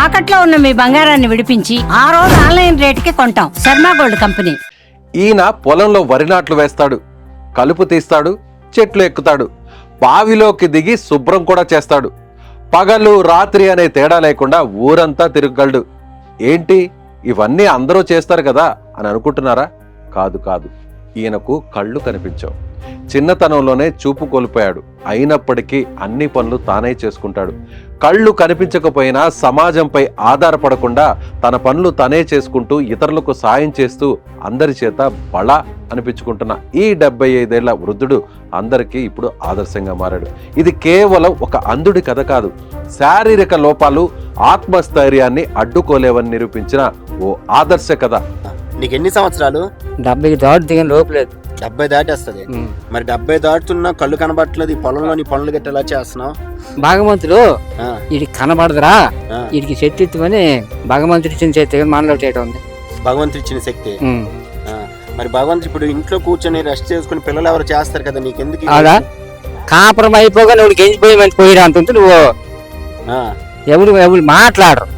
తాకట్లో ఉన్న మీ బంగారాన్ని విడిపించి ఆ రోజు ఆన్లైన్ రేటుకి కొంటాం. Sharma gold company. ఈయన పొలంలో వరి నాట్లు వేస్తాడు, కలుపు తీస్తాడు, చెట్లు ఎక్కుతాడు, బావిలోకి దిగి శుభ్రం కూడా చేస్తాడు. పగలు రాత్రి అనే తేడా లేకుండా ఊరంతా తిరగలడు. ఏంటి ఇవన్నీ అందరూ చేస్తారు కదా అని అనుకుంటున్నారా? కాదు కాదు, ఈయనకు కళ్ళు కనిపించవు. చిన్నతనంలోనే చూపు కోల్పోయాడు. అయినప్పటికీ అన్ని పనులు తానే చేసుకుంటాడు. కళ్ళు కనిపించకపోయినా సమాజంపై ఆధారపడకుండా తన పనులు తనే చేసుకుంటూ ఇతరులకు సాయం చేస్తూ అందరి చేత బళ అనిపించుకుంటున్న ఈ 75 ఏళ్ల వృద్ధుడు అందరికీ ఇప్పుడు ఆదర్శంగా మారాడు. ఇది కేవలం ఒక అంధుడి కథ కాదు, శారీరక లోపాలు ఆత్మస్థైర్యాన్ని అడ్డుకోలేవని నిరూపించిన ఓ ఆదర్శ కథ. నీకు ఎన్ని సంవత్సరాలు? 70 దాటి దిగిన లోపలేదు. 70 దాటి వస్తుంది. మరి 70 దాటుతున్నా కళ్ళు కనబట్టలేదు. ఈ పొలంలో నీ పనులు గట్టి ఎలా చేస్తున్నావు? భగవంతుడు వీడికి కనబడదురా, వీడికి శక్తి ఇవ్వని భగవంతుడు ఇచ్చిన శక్తి మనలో చేయటం ఉంది. భగవంతుడు ఇచ్చిన శక్తి. మరి భగవంతుడు ఇప్పుడు ఇంట్లో కూర్చొని రెస్ట్ చేసుకుని పిల్లలు ఎవరు చేస్తారు కదా, నీకెందుకు? అలా కాపురం అయిపోగా నువ్వు గెంజిపోయి మంచి పోయిరా అంటుంది. నువ్వు ఎవరు మాట్లాడరు,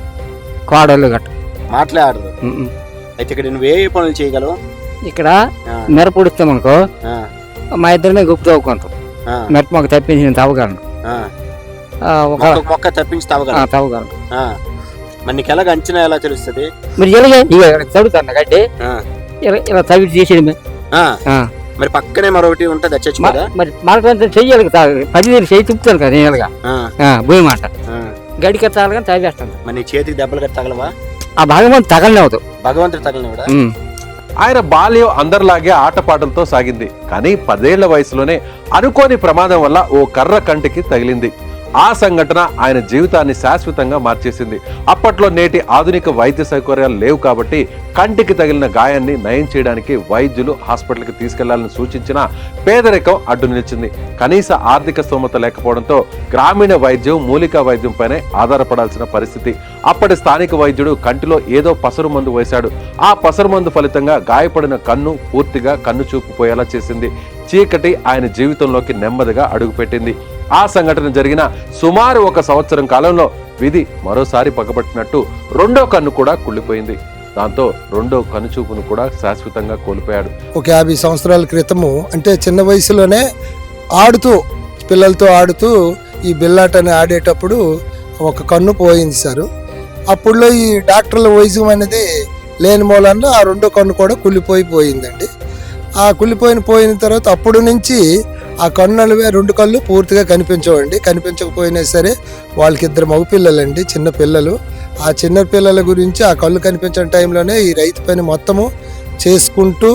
కోడళ్ళు గట్ట మాట్లాడరు. అయితే ఇక్కడ నువ్వు ఏ పనులు చేయగలవు? ఇక్కడ మిరప ఉడుస్తాం అనుకో, మా ఇద్దరినే గుప్పు తవ్వుకుంటాం. మిరప మొక్క తప్పించి నేను తవ్వగలను. మొక్క తప్పించి తవ్వగలను. మరి నీకు ఎలాగ అంచనా ఎలా తెలుస్తుంది? మీరు చదువుతాను గడ్డి ఇలా తవ్వి చేసేది. మరి పక్కనే మరొకటి ఉంటుంది చచ్చిపోదా? మరి మనకు చెయ్యాలి, 10 చెయ్యి తిప్పుతాను కదా నేనుగా భూమి మాట గడికి తాగలి కానీ తవ్వేస్తాను. మరి నీ చేతికి దెబ్బలు గట్టి తగలవా? ఆ భగవంతుడు తగలనివ్వదు. భగవంతుడు తగలనివ్వడా? ఆయన బాల్యం అందరిలాగే ఆటపాటలతో సాగింది. కానీ 10 ఏళ్ల వయసులోనే అనుకోని ప్రమాదం వల్ల ఓ కర్ర కంటికి తగిలింది. ఆ సంఘటన ఆయన జీవితాన్ని శాశ్వతంగా మార్చేసింది. అప్పట్లో నేటి ఆధునిక వైద్య సౌకర్యాలు లేవు కాబట్టి కంటికి తగిలిన గాయాన్ని నయం చేయడానికి వైద్యులు హాస్పిటల్కి తీసుకెళ్లాలని సూచించిన పేదరికం అడ్డు నిలిచింది. కనీస ఆర్థిక స్తోమత లేకపోవడంతో గ్రామీణ వైద్యం, మూలికా వైద్యంపైనే ఆధారపడాల్సిన పరిస్థితి. అప్పటి స్థానిక వైద్యుడు కంటిలో ఏదో పసరు మందు వేశాడు. ఆ పసరు మందు ఫలితంగా గాయపడిన కన్ను పూర్తిగా కన్ను చూపు పోయేలా చేసింది. చీకటి ఆయన జీవితంలోకి నెమ్మదిగా అడుగుపెట్టింది. ఆ సంఘటన జరిగిన సుమారు 1 సంవత్సరం కాలంలో విధి మరోసారి పగబట్టినట్టు రెండో కన్ను కూడా కుళ్ళిపోయింది. దాంతో రెండో కనుచూపును కూడా శాశ్వతంగా కోల్పోయాడు. ఒక 50 సంవత్సరాల క్రితము, అంటే చిన్న వయసులోనే పిల్లలతో ఆడుతూ ఈ బిల్లాటని ఆడేటప్పుడు ఒక కన్ను పోయింది సార్. అప్పుడులో ఈ డాక్టర్ల వైద్యం అనేది లేని మూలన ఆ రెండో కన్ను కూడా కుళ్ళిపోయిందండి. ఆ కుళ్ళిపోయిన తర్వాత అప్పుడు నుంచి ఆ కన్నులవే 2 కళ్ళు పూర్తిగా కనిపించవండి. కనిపించకపోయినా సరే వాళ్ళకి 2 మగపిల్లలండి, చిన్న పిల్లలు. ఆ చిన్న పిల్లల గురించి ఆ కళ్ళు కనిపించిన టైంలోనే ఈ రైతు పని మొత్తము చేసుకుంటూ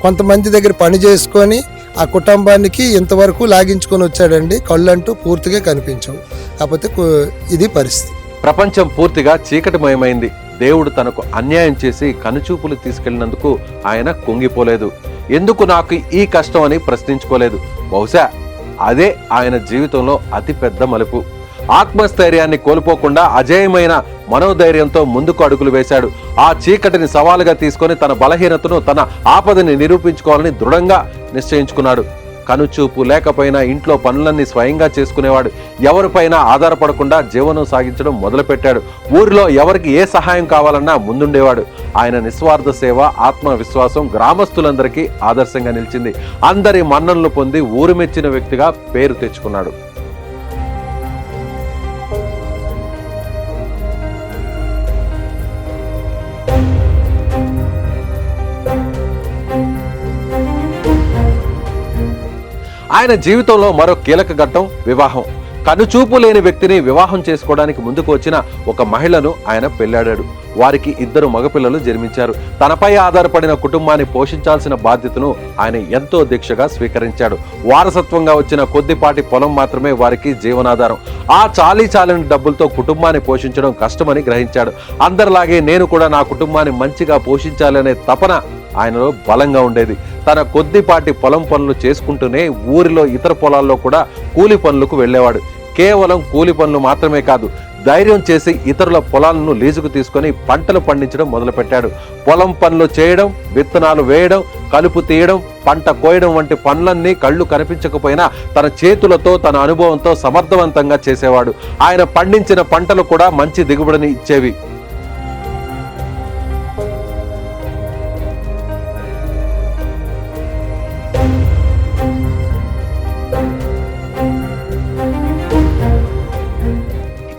కొంతమంది దగ్గర పని చేసుకొని ఆ కుటుంబానికి ఇంతవరకు లాగించుకొని వచ్చాడండి. కళ్ళు అంటూ పూర్తిగా కనిపించవు. కాకపోతే ఇది పరిస్థితి. ప్రపంచం పూర్తిగా చీకటిమయమైంది. దేవుడు తనకు అన్యాయం చేసి కనుచూపులు తీసుకెళ్లినందుకు ఆయన కుంగిపోలేదు. ఎందుకు నాకు ఈ కష్టం అని ప్రశ్నించుకోలేదు. బహుశా అదే ఆయన జీవితంలో అతిపెద్ద మలుపు. ఆత్మస్థైర్యాన్ని కోల్పోకుండా అజేయమైన మనోధైర్యంతో ముందుకు అడుగులు వేశాడు. ఆ చీకటిని సవాలుగా తీసుకొని తన బలహీనతను, తన ఆపదని నిరూపించుకోవాలని దృఢంగా నిశ్చయించుకున్నాడు. కనుచూపు లేకపోయినా ఇంట్లో పనులన్నీ స్వయంగా చేసుకునేవాడు. ఎవరిపైన ఆధారపడకుండా జీవనం సాగించడం మొదలుపెట్టాడు. ఊరిలో ఎవరికి ఏ సహాయం కావాలన్నా ముందుండేవాడు. ఆయన నిస్వార్థ సేవ, ఆత్మవిశ్వాసం గ్రామస్తులందరికీ ఆదర్శంగా నిలిచింది. అందరి మన్ననలు పొంది ఊరు మెచ్చిన వ్యక్తిగా పేరు తెచ్చుకున్నాడు. ఆయన జీవితంలో మరో కీలక ఘట్టం వివాహం. కనుచూపు లేని వ్యక్తిని వివాహం చేసుకోవడానికి ముందుకు వచ్చిన ఒక మహిళను ఆయన పెళ్లాడాడు. వారికి 2 మగపిల్లలు జన్మించారు. తనపై ఆధారపడిన కుటుంబాన్ని పోషించాల్సిన బాధ్యతను ఆయన ఎంతో దీక్షగా స్వీకరించాడు. వారసత్వంగా వచ్చిన కొద్దిపాటి పొలం మాత్రమే వారికి జీవనాధారం. ఆ చాలీచాలని డబ్బులతో కుటుంబాన్ని పోషించడం కష్టమని గ్రహించాడు. అందరిలాగే నేను కూడా నా కుటుంబాన్ని మంచిగా పోషించాలనే తపన ఆయనలో బలంగా ఉండేది. తన కొద్దిపాటి పొలం పనులు చేసుకుంటూనే ఊరిలో ఇతర పొలాల్లో కూడా కూలి పనులకు వెళ్ళేవాడు. కేవలం కూలి పనులు మాత్రమే కాదు, ధైర్యం చేసి ఇతరుల పొలాలను లీజుకు తీసుకొని పంటలు పండించడం మొదలుపెట్టాడు. పొలం పనులు చేయడం, విత్తనాలు వేయడం, కలుపు తీయడం, పంట కోయడం వంటి పనులన్నీ కళ్ళు కనిపించకపోయినా తన చేతులతో, తన అనుభవంతో సమర్థవంతంగా చేసేవాడు. ఆయన పండించిన పంటలు కూడా మంచి దిగుబడిని ఇచ్చేవి.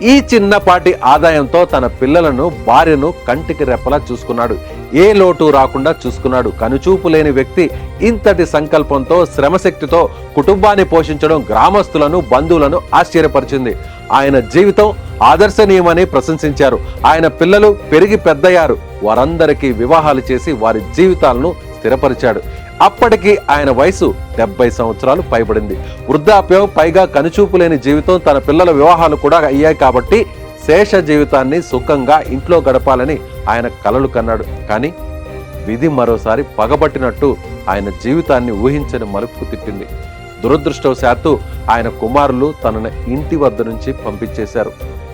ఈ చిన్నపాటి ఆదాయంతో తన పిల్లలను, భార్యను కంటికి రెప్పలా చూసుకున్నాడు. ఏ లోటు రాకుండా చూసుకున్నాడు. కనుచూపు లేని వ్యక్తి ఇంతటి సంకల్పంతో, శ్రమశక్తితో కుటుంబాన్ని పోషించడం గ్రామస్తులను, బంధువులను ఆశ్చర్యపరిచింది. ఆయన జీవితం ఆదర్శనీయమని ప్రశంసించారు. ఆయన పిల్లలు పెరిగి పెద్దయ్యారు. వారందరికీ వివాహాలు చేసి వారి జీవితాలను స్థిరపరిచాడు. అప్పటికి ఆయన వయసు 70 సంవత్సరాలు పైబడింది. వృద్ధాప్యం, పైగా కనుచూపు లేని జీవితం, తన పిల్లల వివాహాలు కూడా అయ్యాయి కాబట్టి శేష జీవితాన్ని సుఖంగా ఇంట్లో గడపాలని ఆయన కలలు కన్నాడు. కానీ విధి మరోసారి పగబట్టినట్టు ఆయన జీవితాన్ని ఊహించని మలుపుకు తిప్పింది. దురదృష్టవశాత్తు ఆయన కుమారులు తనను ఇంటి వద్ద నుంచి పంపించేశారు.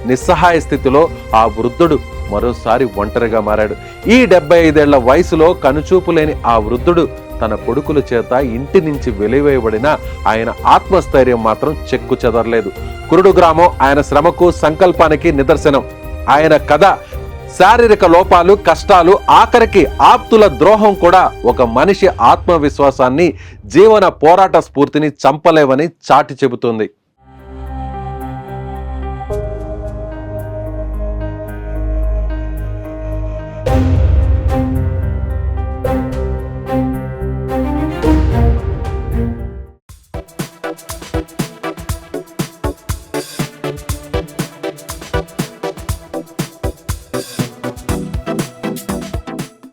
నిస్సహాయ స్థితిలో ఆ వృద్ధుడు మరోసారి ఒంటరిగా మారాడు. ఈ 75 ఏళ్ల వయసులో కనుచూపు లేని ఆ వృద్ధుడు తన కొడుకుల చేత ఇంటి నుంచి వెలివేయబడిన ఆయన ఆత్మస్థైర్యం మాత్రం చెక్కు చెదరలేదు. కురుడు గ్రామం ఆయన శ్రమకు, సంకల్పానికి నిదర్శనం. ఆయన కథ శారీరక లోపాలు, కష్టాలు, ఆఖరికి ఆప్తుల ద్రోహం కూడా ఒక మనిషి ఆత్మవిశ్వాసాన్ని, జీవన పోరాట స్ఫూర్తిని చంపలేవని చాటి చెబుతుంది.